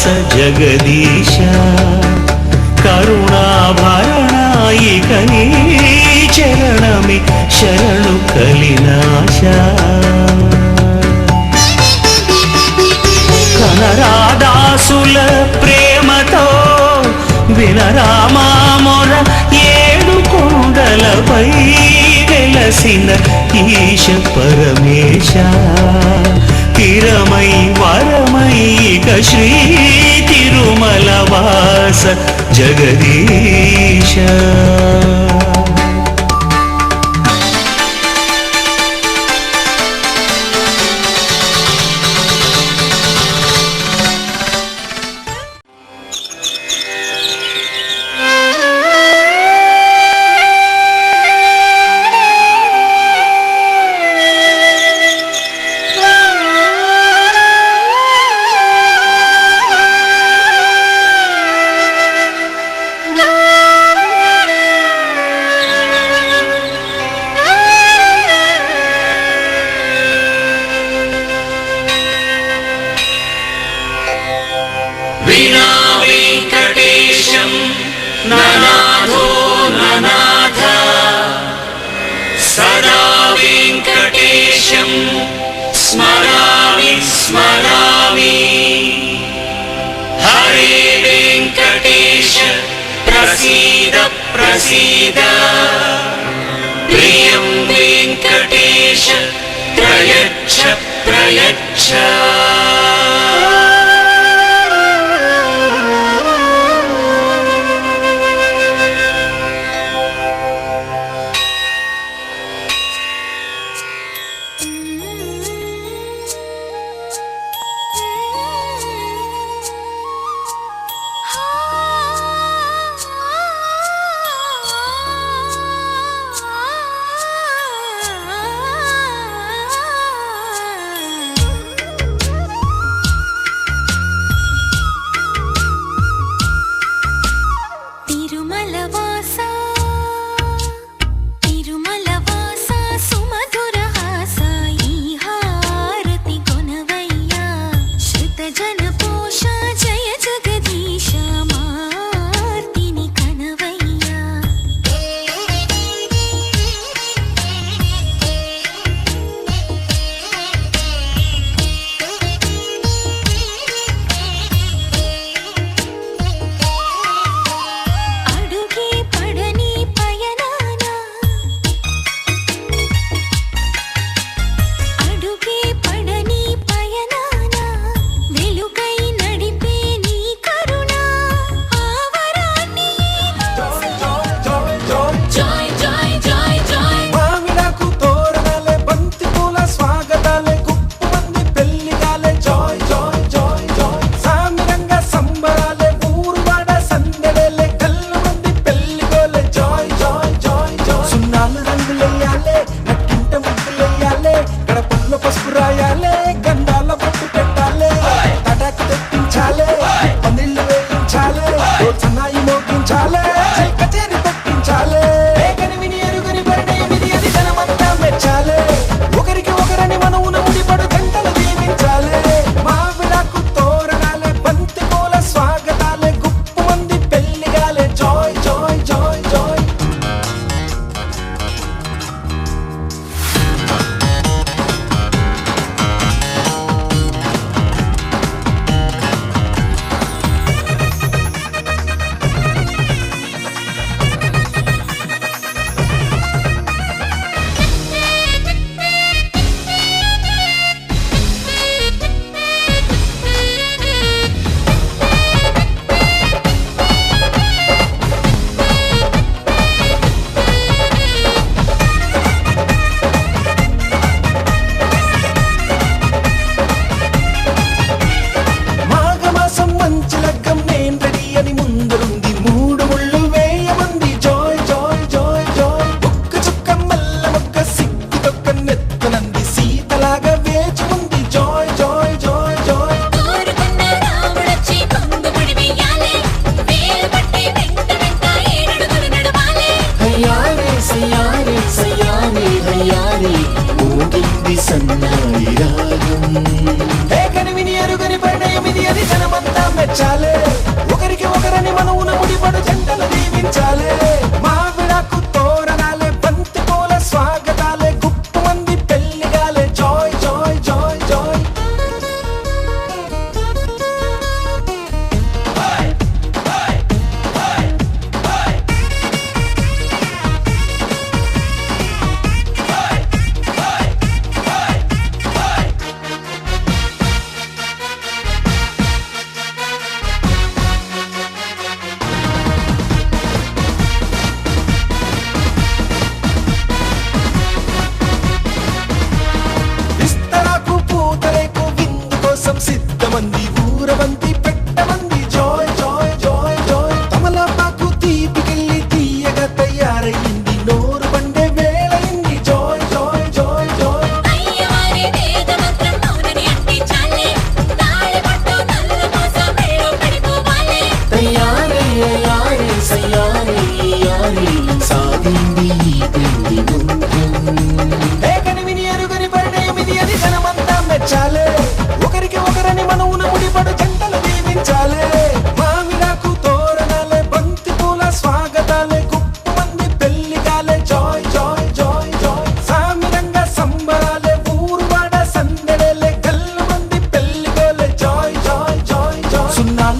జగదీశ కరుణాభరణాయిక నీ చరణమి శరణు కలినాశ కనరాదాసుల ప్రేమతో వినరామామొర ఏడు కొండలపై వెలసిన ఈశ పరమేశ తిరమై వరమైక శ్రీ తిరుమల వాస జగదీశ ननाथो ननाथ सदा वेङ्कटेशं स्मरामि स्मरामि हरे वेङ्कटेश प्रसीद प्रसीद प्रियं वेङ्कटेश प्रयच्छ प्रयच्छ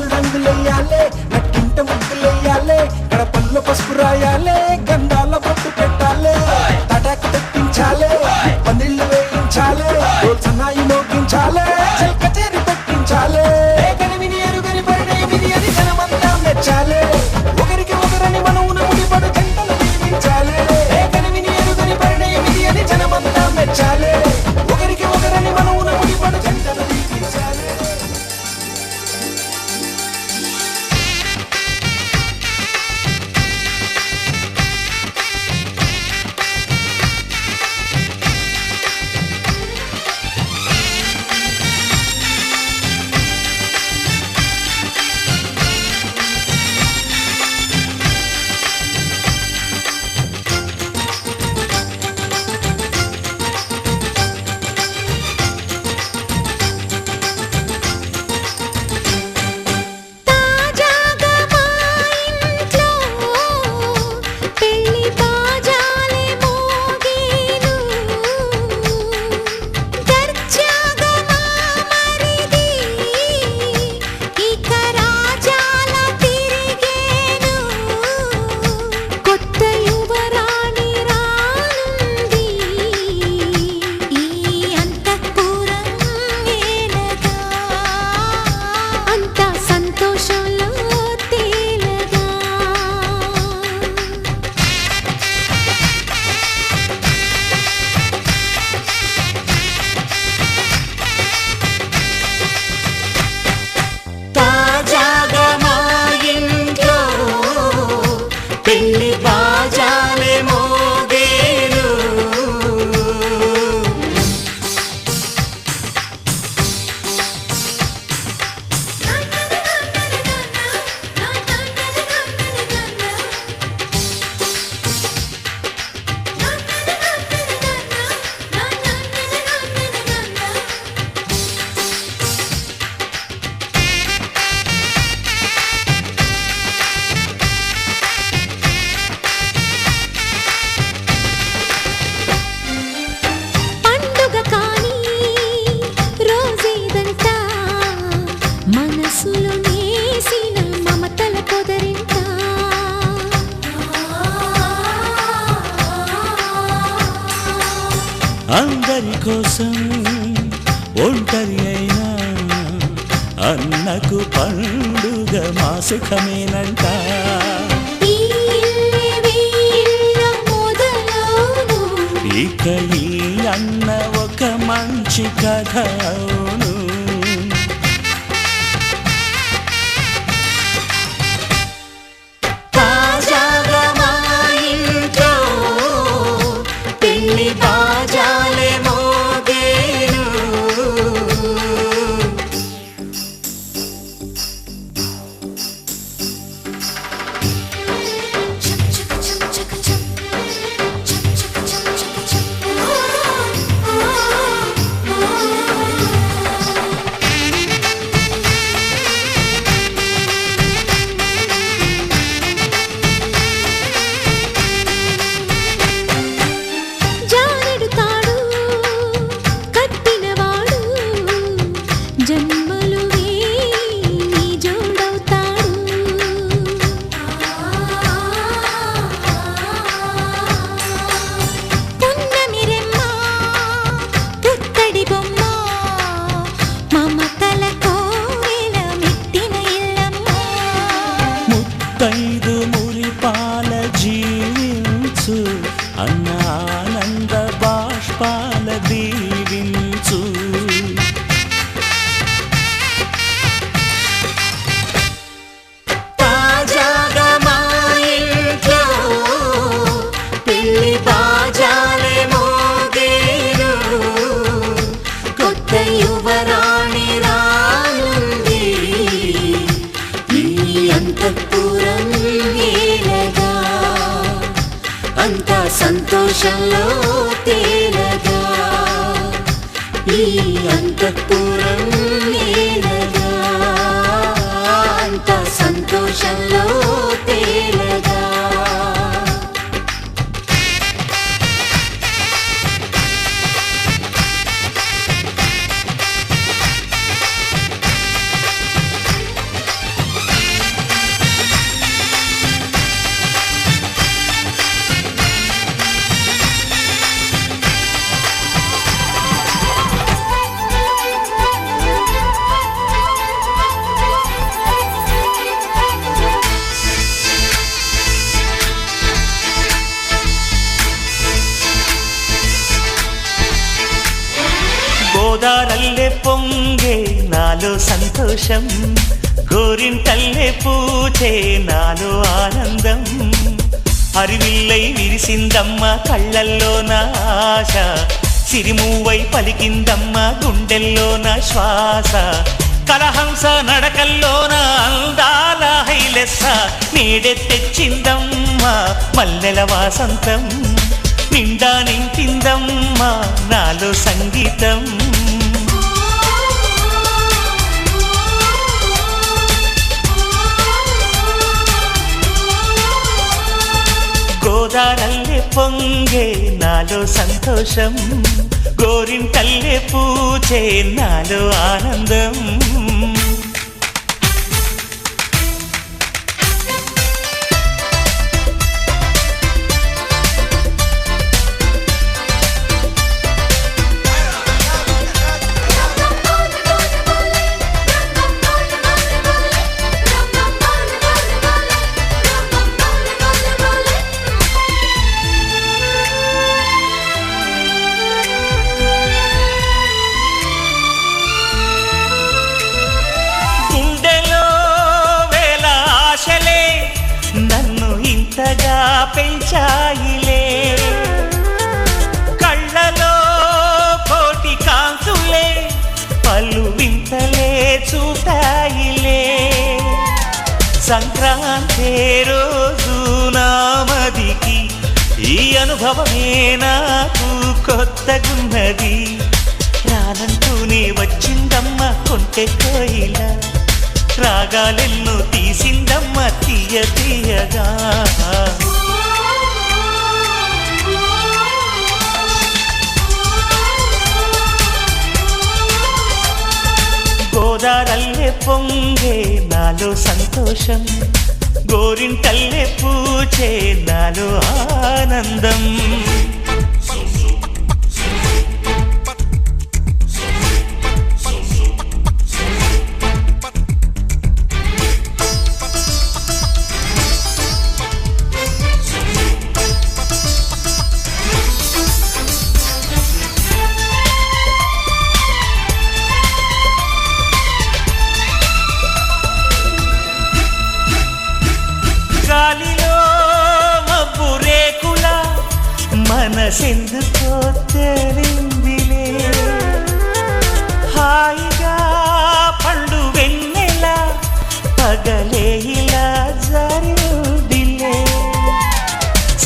రంగులు రంగులెయ్యాలే, నట్టింట ముగ్గులెయ్యాలే, గడపల్లో పసుపు రాయాలే, గంధాల బొట్టు పెట్టాలే, తటాకు తెప్పించాలే, పందిళ్ళు వేయించాలే, సన్నాయి మోగించాలే, కచేరి పెట్టించాలే, కనివిని ఎరుగని పరిణయమిది అని జనమంతా మెచ్చాలే, ఒకరికి ఒకరని మనవున ముడిపడు జంటలు దీవించాలే, కనివిని ఎరుగని పరిణయమిది అని జనమంతా మెచ్చాలే, ఒకరికి ఒకరని మనవున ముడిపడు జంటలు దీవించాలే. పెళ్లి బాజాలే మోగేను మనసులో నేసిన మమతల పొదరింట అందరి కోసం ఒంటరి అయినా అన్నకు పండుగ మా సుఖమేనంట. ఈ ఇల్లే మొదలవును, ఇక ఈ అన్న ఒక మంచి కథ అవును. తాజాగా మా ఇంట్లో పెళ్లి బాజాలే మోగేను. జానెడు తాడు కట్టినవాడు జన్మలు నీ జోడవుతాడు. పున్నమి రెమ్మ పుత్తడి బొమ్మ మమతల కోవెల మెట్టిన ఇల్లమ్మ. ముత్తైదు మురిపాల జీవించు అన్న ఆనంద బాష్పాల దీవించు. తాజాగా మా ఇంట్లో పెళ్లి బాజాలే మోగేను. కొత్త యువరాణి రానుంది ఈ అంతఃపురం ఏలగా, అంతా సంతోషంలో తేలగా. ఈ అంతఃపురం ఏలగా, అంతా సంతోషంలో తేలగా. గోదారల్లే పొంగే నాలో సంతోషం, గోరింటల్లే పూచే నాలో ఆనందం. హరివిల్లై విరిసిందమ్మ కళ్ళల్లో నా ఆశ, సిరిమూవై పలికిందమ్మ గుండెల్లోన శ్వాస. కలహంస నడకల్లోన అందాల హైలెస్స, నీడే తెచ్చిందమ్మ మల్లెల వాసంతం. నిండా నింపిందమ్మ నాలో సంగీతం. గోదారల్లే పొంగే నాలో సంతోషం, గోరింటల్లే పూచే నాలో ఆనందం. ఇంతగా పెంచాయిలే, కళ్ళలో కోటి కాంతులే పలు వింతలే చూపాయిలే. సంక్రాంతి రోజు నామదికి ఈ అనుభవమే నాకు కొత్తగున్నది. రానంటూనే వచ్చిందమ్మ కొంటె కోయిల, రాగాలెన్నో తీసిందమ్మ తీయ తీయగా. గోదారల్లే పొంగే నాలో సంతోషం, గోరింటల్లే పూచే నాలో ఆనందం. గాలిలో మబ్బు రేకుల మనసెందుకో తెలిందిలే, హాయిగా పండు వెన్నెల పగలే ఇలా జరిదిలే.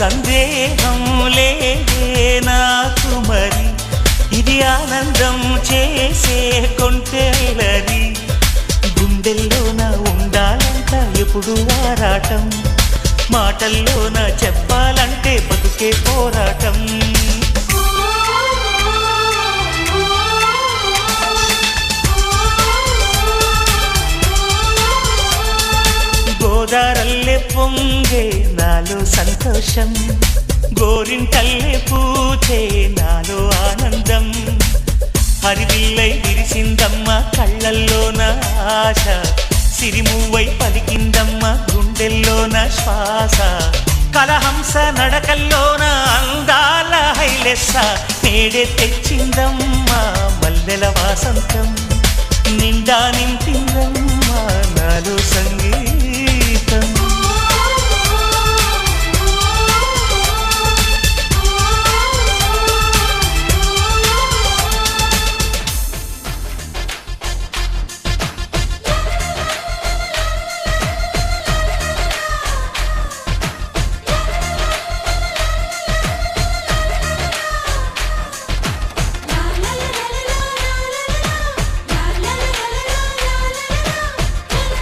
సందేహం లేదే నాకు మరి, ఇది ఆనందం చేసే కొంటెలరి. గుండెల్లోన ఉండాలంట ఎప్పుడు ఆరాటం, మాటల్లోన చెప్పాలంటే బతుకే పోరాటం. గోదారల్లే పొంగే నాలో సంతోషం, గోరింటల్లే పూచే నాలో ఆనందం. హరివిల్లై విరిసిందమ్మ కళ్ళల్లోన ఆశ, సిరిమూవై పలికిందమ్మ గుండెల్లోన శ్వాస. కలహంస నడకల్లోన అందాల హైలెస్స, నేడే తెచ్చిందమ్మ మల్లెల వాసంతం. నిండా నింపిందమ్మ నాలో సంగీతం. la la la la la la la la la la la la la la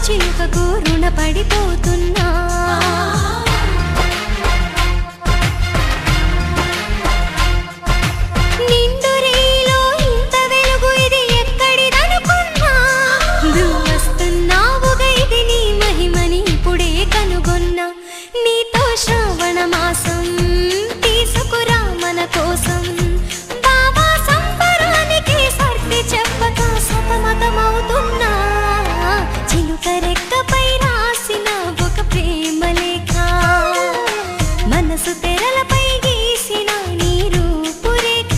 చిలుకకు రుణపడిపోతున్నా. నిండురేలో ఇంత వెలుగు ఇది ఎక్కడిదనుకున్నా. నువ్వు వస్తున్నావుగా ఇది నీ మహిమని ఇప్పుడే కనుగొన్నా. నీతో శ్రావణ మాసం తీసుకురా మన కోసం. బాబా సంబరానికి సర్ది చెప్పక సతమతమవుతున్నా. చిలుక రెక్కపై రాసిన ఒక ప్రేమ లేఖ, మనసు తెరలపై గీసిన నీ రూపురేఖ.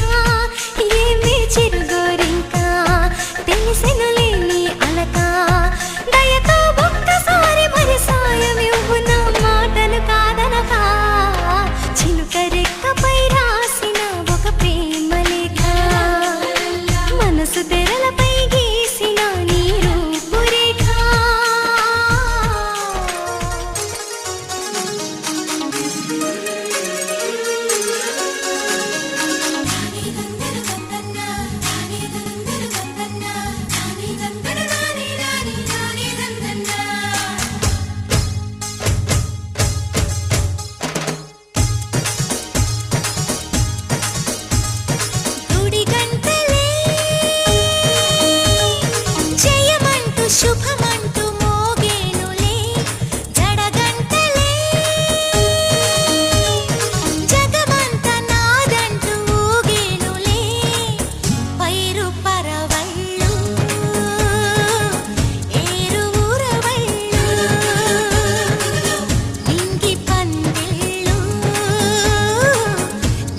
ఏమి చిరుగోరింకా తెలిసినలే నీ అలక. దయతో ఒక్కసారి మరి సాయం ఇవ్వు నా మాటను కాదనక. చిలుక రెక్కపై రాసిన ఒక ప్రేమ లేఖ, మనసు తెరలపై గీసిన నీ రూపురేఖ. గుడి గంటలే జయమంటూ శుభమంటూ మోగేనులే. జడగంటలే జగమంత నాదంటూ ఊగేనులే. పైరు పరవళ్ళు ఏరు ఊరవళ్ళు నింగి పందిళ్ళు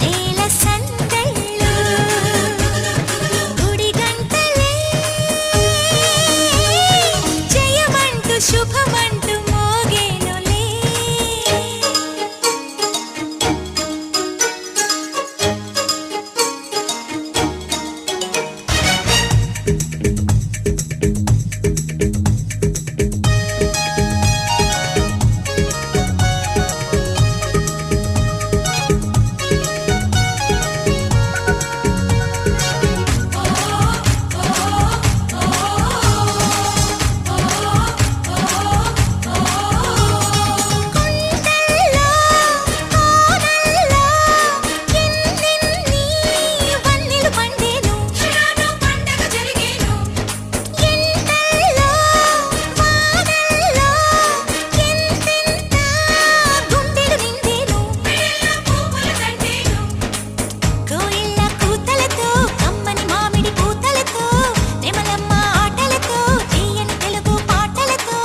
నేల సందళ్ళు. గుడి గంటలే జయమంటూ శుభమంటూ మోగేనులే. కొండల్లో కోనల్లో ఎన్నెన్ని వన్నెలు పండేను. పండగ జరిగేను. ఎండల్లో వానల్లో ఎంతెంత గుండెలు నిండేను. పువ్వులు తండేను. కోయిళ్ళ కూతలతో కమ్మని మామిడి పూతలతో నెమలమ్మ ఆటలతో తీయని తెలుగు పాటలతో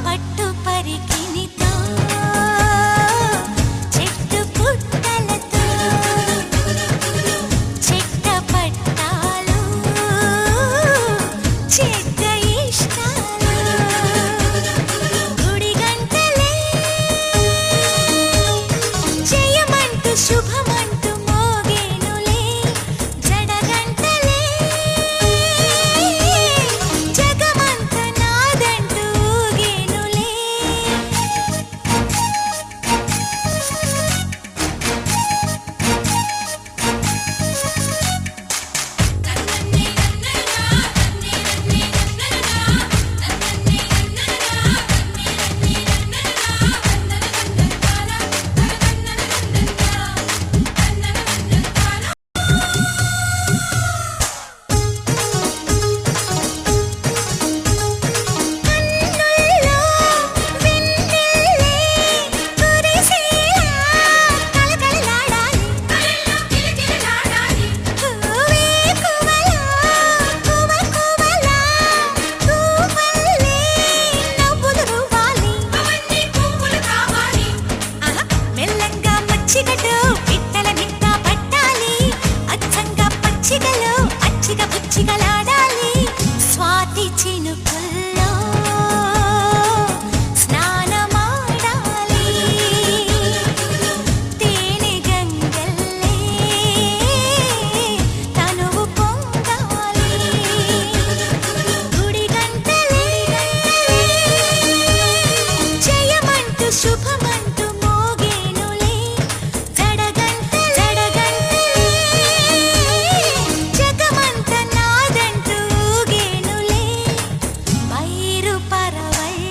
పట్టు పరికినితో చెట్టు పుట్టలతో చెట్ట పట్టాలు చెడ్డ ఇష్టాలు. గుడి గంటలే జయమంటూ శుభమంటూ మోగేనులే. జడగంటలే జగమంత నాదంటూ ఊగేనులే. కన్నుల్లో వెన్నెల్లే కురిసేలా కలకలలాడాలి. వేకువలో కువకువలా కూవల్లే నవ్వులు రువ్వాలి. ఆహా! మెల్లంగా మచ్చిగతో పిట్టల నింట పట్టాలి. అచ్చంగా పచ్చిగలో అచ్చిగ పుచ్చిగలాడాలి. స్వాతి చినుకుల్లో స్నానమాడాలి. తేనె గంగల్లే తనువు పొంగాలి. గుడి గంటలే జయమంటూ శుభమంటూ మోగేనులే. జడగంటలే జగమంత నాదంటూ ఊగేనులే. పైరు పరవళ్ళు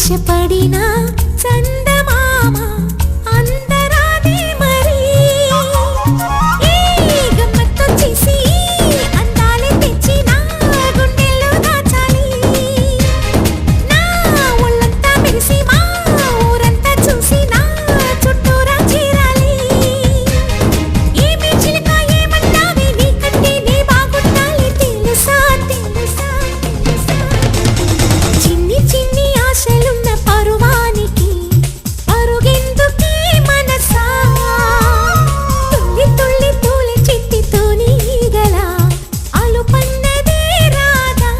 ఆశపడిన చందమామ అందరాదే మరి ఈ గమ్మత్తు చేసి అందాలే తెచ్చి నా గుండెల్లో దాచాలి నా ఒళ్ళంతా మెరిసి మా ఊరంతా చూసి నా చుట్టూరా చేరాలి ఏమి చిలక ఏమన్నావే నీకంటే నీ బాగుండాలి తెలుసా తెలుసా తెలుసా చిన్ని చిన్ని ఆశలున్న పరువానికి పరుగెందుకే మనసా తుల్లి తుల్లి తూలి చిట్టితోని గల అలుపన్నదే రాదా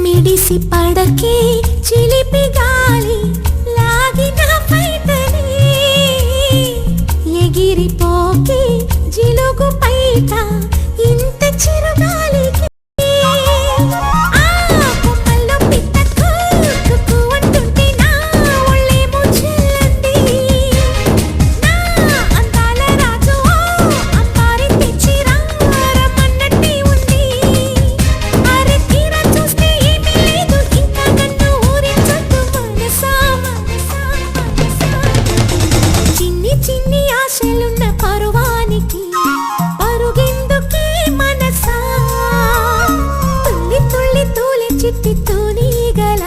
మిడిసి పడకే చిలిపి గాలి లాగిన పైటని ఎగిరిపోకే జిలుగు పైట ఇంత చిరుగాలికి ఆ కొమ్మల్లో పిట్ట కుక్కు అంటుంటే నా ఒళ్ళేమో చెల్లంది నా అందాల రాజు అంబారి తెచ్చి రమ్మన్నట్టే ఉంది అరే తీరా చూస్తే ఏమీ లేదు ఇంకా నన్ను ఊరించొద్దు మనసా మనసా మనసా చిన్ని చిన్ని ఆశలున్న పరువానికి పరుగెందుకే మనసా తుల్లి తుల్లి తూలి చిట్టి తూని గల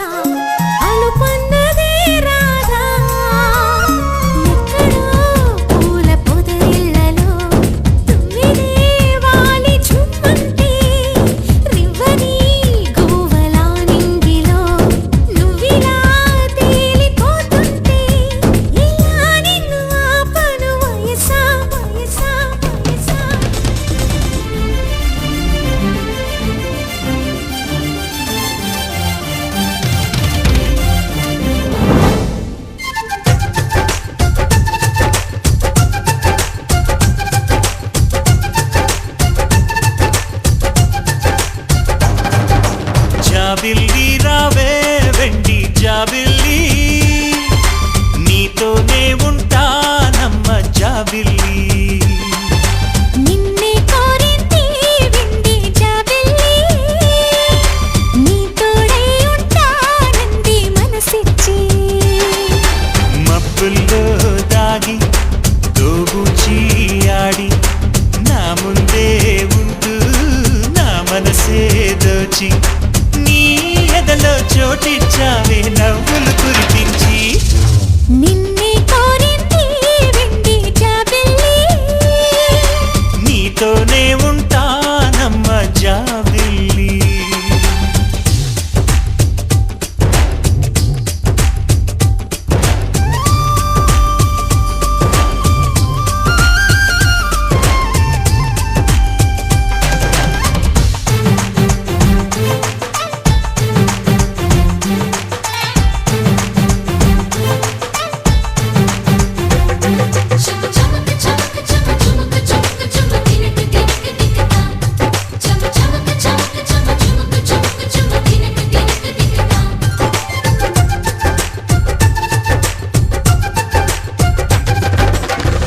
అలుపన్నదే రాదా ఎక్కడో పూల పొదరిళ్ళలో తుమ్మిదే వాలి చుమ్మంటే రివ్వని గువ్వలా నింగిలో నువ్విలా తేలిపోతుంటే ఇలా నిన్ను ఆపను వయసా వయసా వయసా జాబిల్లి రావే వెండి జాబిల్లి నీతోనే ఉంటానమ్మ జాబిల్లి నిన్నే కోరింది వింది జాబిల్లి నీ తోడై ఉంటానంది మనసిచ్చి మబ్బుల్లో దాగి దోబూచి ఆడి నా ముందే ఉంటూ నా మనసే దోచి నీ ఎదలో చోటిచ్చావే నవ్వులు కురిపించి నిన్నే కోరింది వింది జాబిల్లి నీతోనే ఉంటానమ్మ జాబిల్లి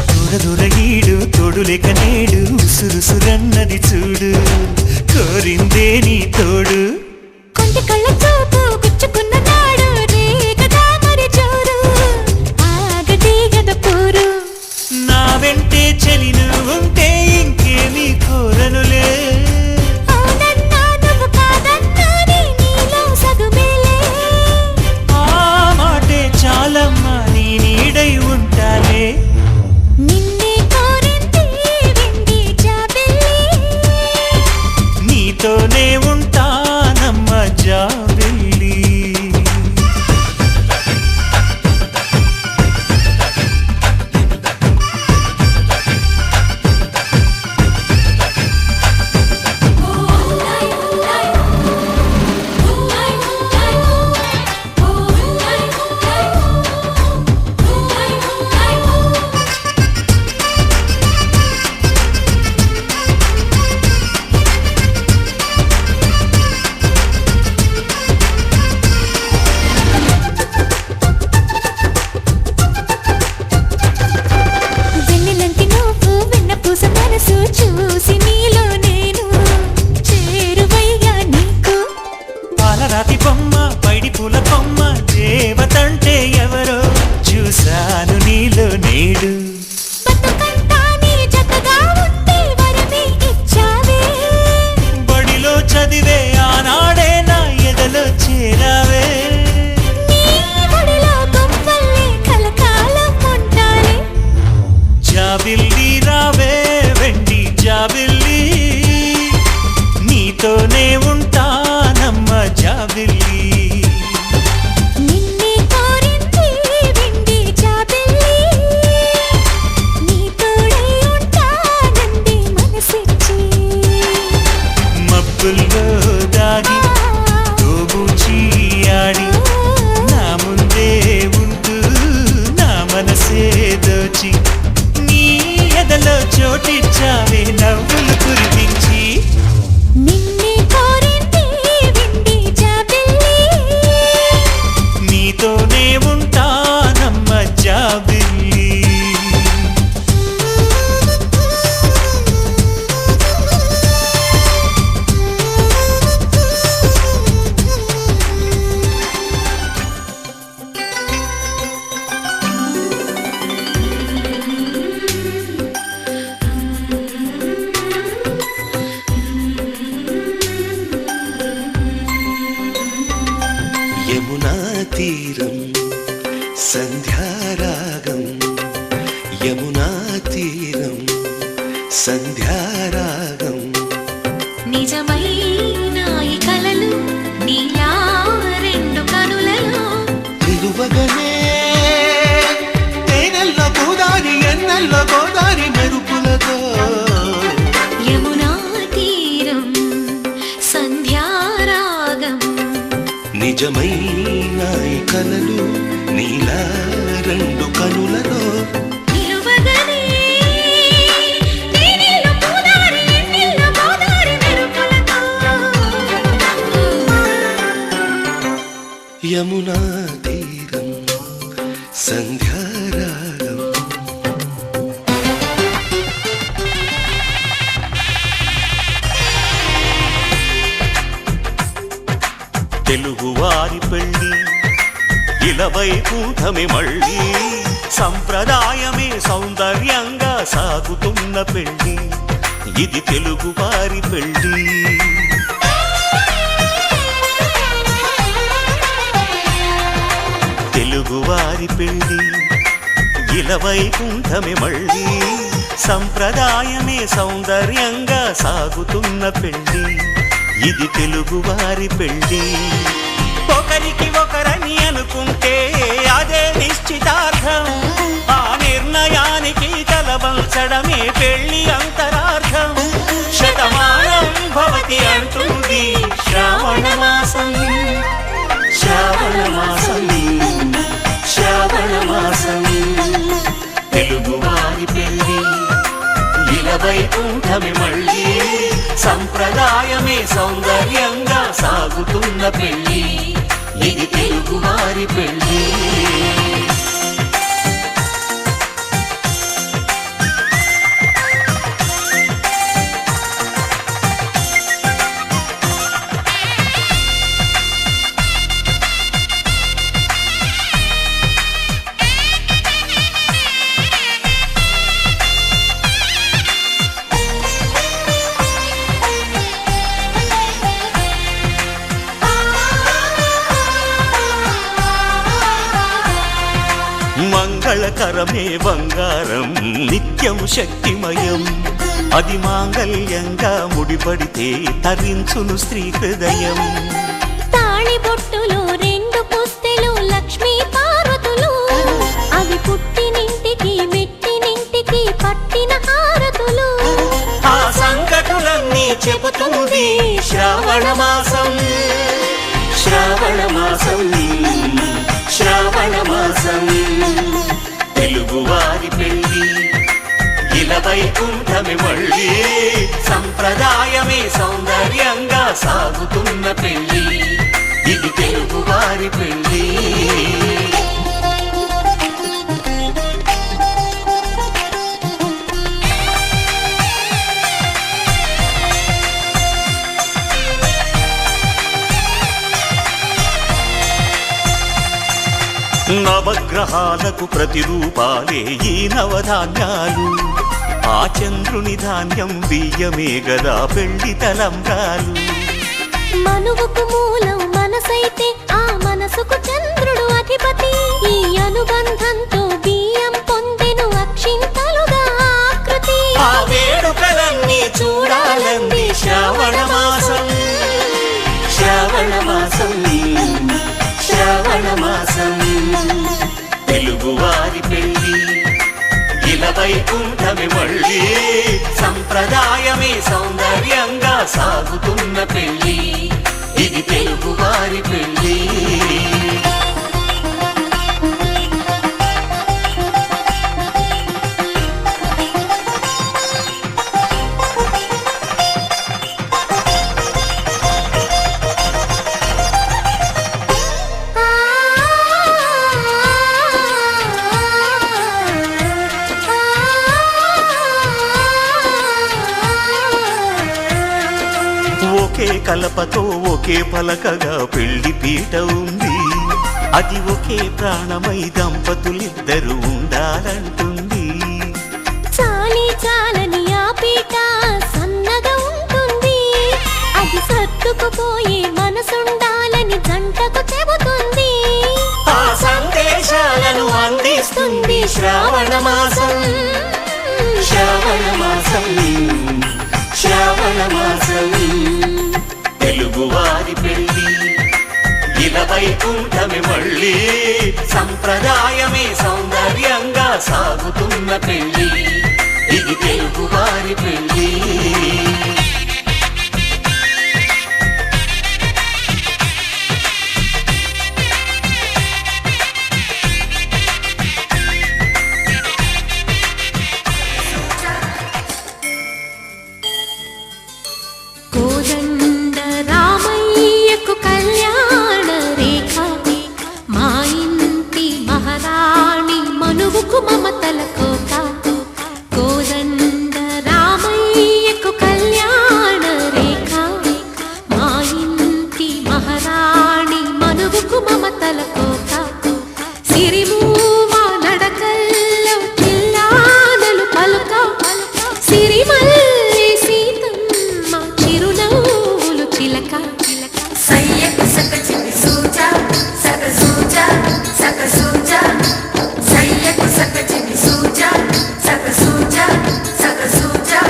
దూరదూరగీడు తోడులేక నేడు సురుసురన్నది చూడు కోరిందే నీ తోడు కొంటి కళ్ళ చూపు గుచ్చుకున్న నాడు రే కదా మరి చోరు ఆగటి గద పూరు నా వెంటే చెలిను ఉంటే ఇంకేమీ కోరనులే అవునన్నా నువ్వు కాదన్నా నీలో సగుమేలే ఆ మాటే చాలమ్మా నీ నీడై ఉంటాలే నిన్నే కోరింది వింది జాబిల్లి నీతోనే ఉంటానమ్మ జాబిల్లి వచ్చాను నీలో నేడు. బతుకంతా నీ జతగా ఉంటే వరమే ఇచ్చావే. బడిలో చదివే ఆనాడే నా ఎదలో చేరావే. నీ ఒడిలో గువ్వల్లే కలకాలం ఉంటానే. జాబిల్లి రావే వెండి జాబిల్లి, నీతోనే ఉంటానమ్మ జాబిల్లి. నిన్నే కోరింది వెండి జాబిల్లి, నీ తోడై ఉంటానంది మనసిచ్చి. మబ్బుల్లో దాగి తోబూచి ఆడి నా ముందే ఉంటూ నా మనసే దోచి నీ ఎదలో చోటిచ్చావే నవ్వులు కురిపించి. నిన్నే కోరింది వెండి జాబిల్లి, నీతోనే ఉంటానమ్మ జాబిల్లి. యమునా తీరం సంధ్యారాగం, యమునా తీరం సంధ్యారాగం. నిజమైన ఈ కలలు నీలా రెండు కనులలో. నిలువగనే తేనెల్లో గోదారి ఎన్నెల్లో గోదారి మెరుపులతో. యమునా తీరం సంధ్యారాగం. నిజమైన ఈ కలలు నీలా రెండు కనులలో. నిలువగనే తేనెల్లో గోదారి ఎన్నెల్లో గోదారి మెరుపులతో. యమునా తీరం సంధ్యారాగం. తెలుగువారి పెళ్ళి ఇలవైకుంఠమే మళ్ళీ, సంప్రదాయమే సౌందర్యంగా సాగుతున్న పెళ్ళి, ఇది తెలుగువారి పెళ్ళి. తెలుగువారి పెళ్ళి ఇలవైకుంఠమే మళ్ళీ, సంప్రదాయమే సౌందర్యంగా సాగుతున్న పెళ్ళి, ఇది తెలుగువారి పెళ్ళి. ఒకరికి ఒకరని అనుకుంటే అదే నిశ్చితార్థం, ఆ నిర్ణయానికి తలవంచడమే పెళ్ళి అంతరార్థం. శతమానం భవతి అంటుంది శ్రావణ మాసం, శ్రావణ మాసం, శ్రావణ మాసం. తెలుగువారి పెళ్ళి ఇలవైకుంఠమే మళ్ళీ, సంప్రదాయమే సౌందర్యంగా సాగుతున్న పెళ్ళి, ఇది తెలుగువారి పెళ్ళి. మంగళకరమే బంగారం నిత్యం శక్తిమయం, అది మాంగళ్యంగా ముడిపడితే తరించును స్త్రీ హృదయం. తాళి బొట్టులు రెండు పుస్తెలు లక్ష్మీ పార్వతులు, అవి పుట్టినింటికి మెట్టినింటికి పట్టిన హారతులు. ఆ సంగతులన్నీ చెబుతుంది శ్రావణ మాసం, శ్రావణ మాసం, శ్రావణ మాసం. తెలుగువారి పెళ్ళి ఇలవైకుంఠమే మళ్ళీ, సంప్రదాయమే సౌందర్యంగా సాగుతున్న పెళ్ళి, ఇది తెలుగువారి పెళ్ళి. నవగ్రహ విగ్రహాలకు ప్రతిరూపాలే ఈ నవధాన్యాలు. ఆ చంద్రుని ధాన్యం బియ్యమే గదా పెళ్లి తలంబ్రాలు. మనువుకు మూలం మనసైతే ఆ మనసుకు చంద్రుడు అధిపతి. ఈ అనుబంధంతో బియ్యం పొందెను అక్షింతలుగా ఆకృతి. ఆ వేడుకలన్నీ చూడాలంది శ్రావణ మాసం, శ్రావణ మాసం, శ్రావణ మాసం. తెలుగువారి పెళ్లి ఇలా వైకుంఠమే మళ్ళీ, సంప్రదాయమే సౌందర్యంగా సాగుతున్న పెళ్లి. ఇది తెలుగువారి పెళ్లి. ఒకే కలపతో ఒకే పలకగా పెళ్లి పీట ఉంది. అది ఒకే ప్రాణమై దంపతులిద్దరూ ఉండాలంటుంది. చాలి చాలని ఆ పీట సన్నగా ఉంటుంది. అది సర్దుకుపోయే మనసుండాలని జంటకు చెబుతుంది. ఆ సందేశాలను అందిస్తుంది శ్రావణ మాసం, శ్రావణ మాసం, శ్రావణ మాసం. తెలుగువారి పెళ్లి ఇలా వైకుంఠమే మళ్ళీ, సంప్రదాయమే సౌందర్యంగా సాగుతున్న పెళ్లి. ఇది తెలుగువారి పెళ్లి. కోదండ రామయ్యకు కళ్యాణ రేఖ, మా ఇంటి మహారాణి మనువుకు మమతల కోక. కోదండ రామయ్యకు కళ్యాణ రేఖ, మా ఇంటి మహారాణి మనువుకు మమతల కోక. సిరిమూవా నడకల్లో చిల్లానలు పలుక, సిరిమల్లి సీతమ్మ చిరునవ్వులు చిలక. సయ్యకు సక చికి సూజా సక సూజా సక సూజా, సయ్యకు సక చికి సూజా సక సూజా సక సూజా.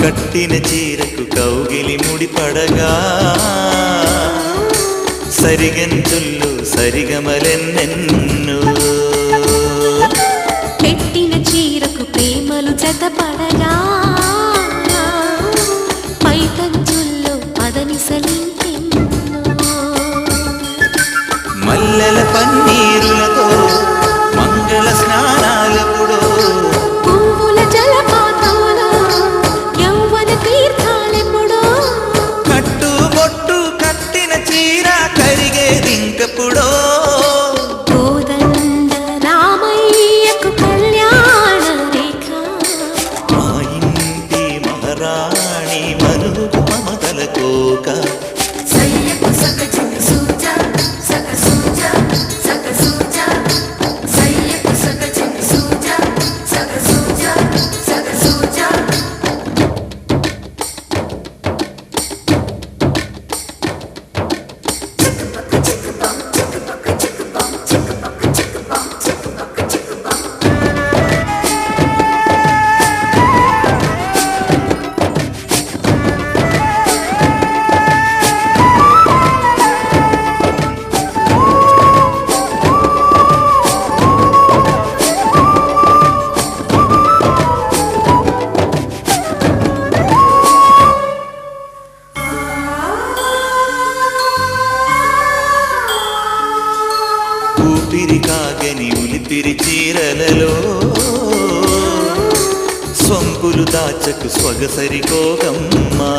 కట్టిన చీరకు కౌగిలి ముడిపడగా, సరిగంతుల్లో సరిగమలెన్నెన్నో. పెట్టిన చీరకు ప్రేమలు జతపడగా, పైకంచుల్లో పదనిసలింకెన్నో. మల్లెల పన్నీరులతో మంగళ స్నానాలపుడో, పువ్వుల జలపాతంలో యౌవన తీర్థాలెప్పుడో. కట్టుబొట్టు కట్టిన చీర కరిగేదింకపుడో. కోదండ రామయ్యకు కళ్యాణ రేఖ, మా ఇంటి సిరిసిరి చీరలలో సొంపులు దాచకు స్వగసరి కోగమ్మా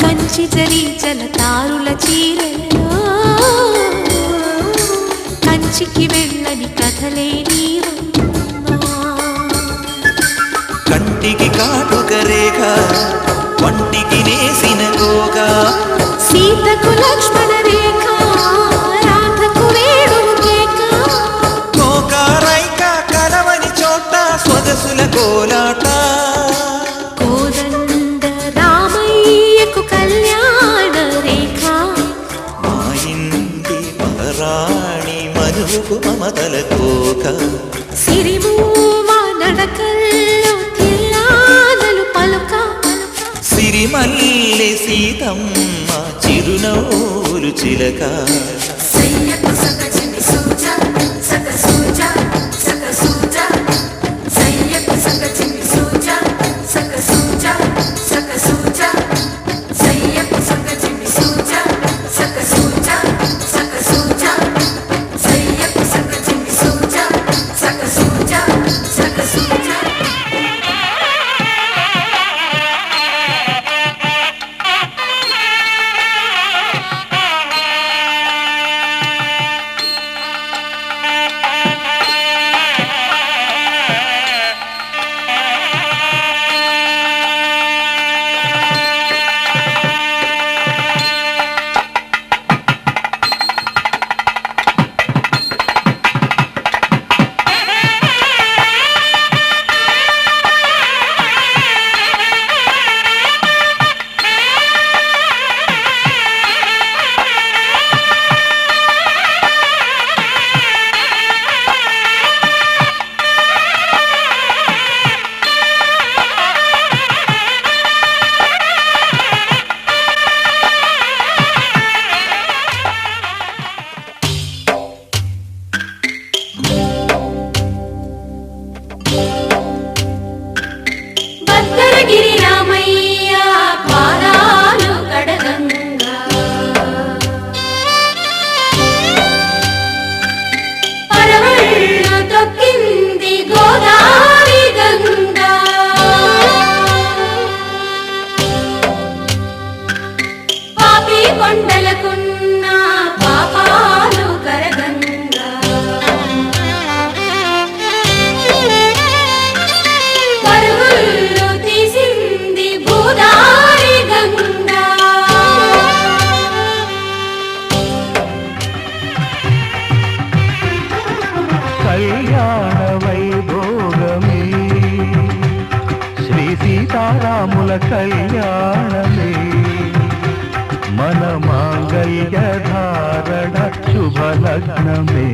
కంచి జరి జలతారుల చీరలో కంచికి వెళ్ళని కథలే నీవమ్మా కంటికి కాటుక రేఖ వంటికి నేసిన గోగా సీతకు లక్ష్మణ రేఖ రాధకు వేణువు కేక కోకారైక కలవని చోట స్వదసుల కోలాట కోదండ రామయ్యకు కళ్యాణ రేఖ మా ఇంటి మహారాణి మనువుకు మమతల కోక సిరిమూవ నడకల్లో తిల్లానలు పలుక సిరిమల్లె సీతమ్మ చిరునవ్వులు చిలక సయ్యకు సకచిమి సూజా సక సూజా సక సూజా సయ్యకు సకచిమి సూజా సక సూజా సక సూజా సయ్యకు సకచిమి సూజా సక సూజా సక సూజా సయ్యకు సకచిమి సూజా సక సూజా సక సూజా భద్రగిరి రామయ్య పాదాలు కడగంగా పరవళ్ళు తొక్కింది గోదావరి గంగా పాపి కొండలకున్న పాపాలు కరగంగా పరుగులు తీసింది భూదారి గంగా కళ్యాణ వైభోగమే శ్రీ సీతారాముల కళ్యాణమే మన మాంగళ్య ధారణ శుభలగ్నమే